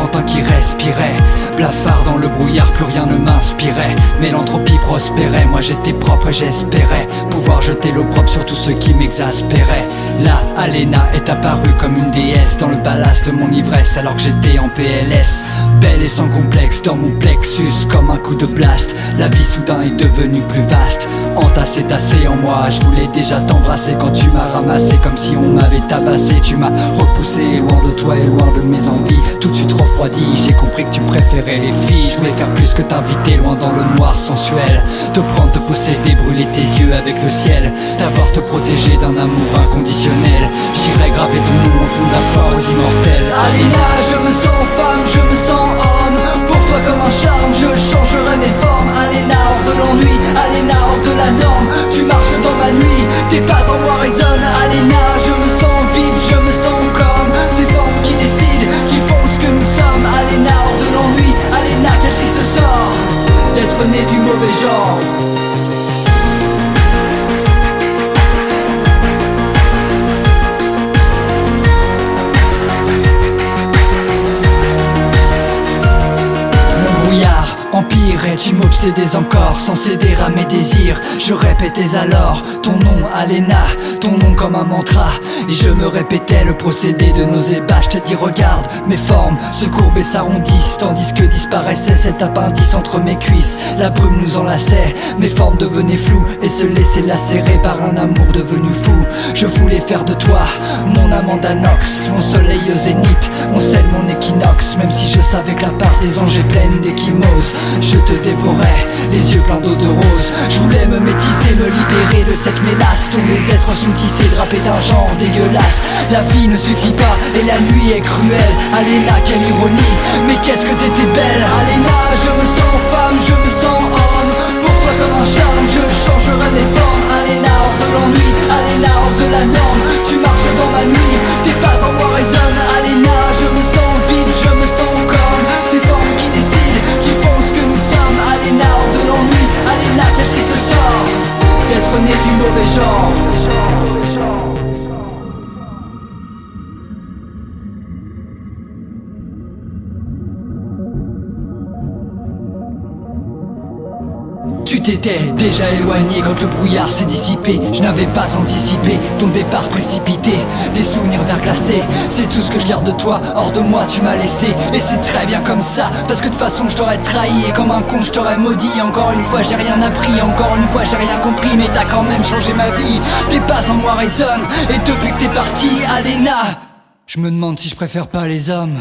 pantin qui respirait. Blafard dans le brouillard, plus rien ne m'inspirait. Mais l'entropie prospérait, moi j'étais propre et j'espérais pouvoir jeter l'opprobre sur tous ceux qui m'exaspéraient. Là, Alena est apparue comme une déesse dans le ballast de mon ivresse, alors que j'étais en PLS. Belle et sans complexe dans mon plexus, comme un coup de blast. La vie soudain est devenue plus vaste. Entassé, tassé en moi, je voulais déjà t'embrasser quand tu m'as ramassé comme si on m'avait tabassé. Tu m'as repoussé loin de toi et loin de mes envies. Tout de suite refroidi, j'ai compris que tu préférais les filles. Je voulais faire plus que t'inviter loin dans le noir sensuel. Te prendre, te posséder, brûler tes yeux avec le ciel. T'avoir te protéger d'un amour inconditionnel. J'irai graver ton nom au fond de la foi aux immortels. Alena, je me sens femme, je me sens homme. Pour toi comme un charme, je changerai mes formes. Alena, hors de l'ennui, Alena, hors de la norme. Tu marches dans ma nuit, tes pas en moi résonnent. Alena, je me sens vide, je me sens comme ces formes qui décident, qui font ce que nous sommes. Alena, hors de l'ennui, Alena, quel triste sort d'être né du mauvais genre. Empire et tu m'obsédais encore sans céder à mes désirs. Je répétais alors ton nom Alena, ton nom comme un mantra. Et je me répétais le procédé de nos ébats. Je te dis regarde, mes formes se courbent et s'arrondissent, tandis que disparaissait cet appendice entre mes cuisses. La brume nous enlaçait, mes formes devenaient floues et se laissaient lacérer par un amour devenu fou. Je voulais faire de toi mon Amanda Knox, mon soleil au zénith, mon sel, mon équinoxe. Même si je savais que la part des anges est pleine d'échymoses, je te dévorais, les yeux pleins d'eau de rose. Je voulais me métisser, me libérer de cette mélasse dont les êtres sont tissés, drapés d'un genre dégueulasse. La vie ne suffit pas et la nuit est cruelle. Alena, quelle ironie, mais qu'est-ce que t'étais belle. Alena, je me sens femme, je me sens homme. Pour toi comme un charme, je changerai mes formes. Alena, hors de l'ennui, Alena, hors de la norme. Tu marches dans ma nuit, tes pas en moi résonnent. Alena, je me sens vide, je me sens comme ces formes qui décident, qui font ce que nous sommes. Alena, hors de l'ennui, Alena, quel triste sort d'être né du mauvais genre. Tu t'étais déjà éloigné quand le brouillard s'est dissipé. Je n'avais pas anticipé ton départ précipité. Des souvenirs verglacés, c'est tout ce que je garde de toi. Hors de moi tu m'as laissé, et c'est très bien comme ça. Parce que de toute façon je t'aurais trahi, et comme un con je t'aurais maudit. Encore une fois j'ai rien appris, encore une fois j'ai rien compris. Mais t'as quand même changé ma vie, tes pas en moi résonnent. Et depuis que t'es parti, Alena, je me demande si je préfère pas les hommes.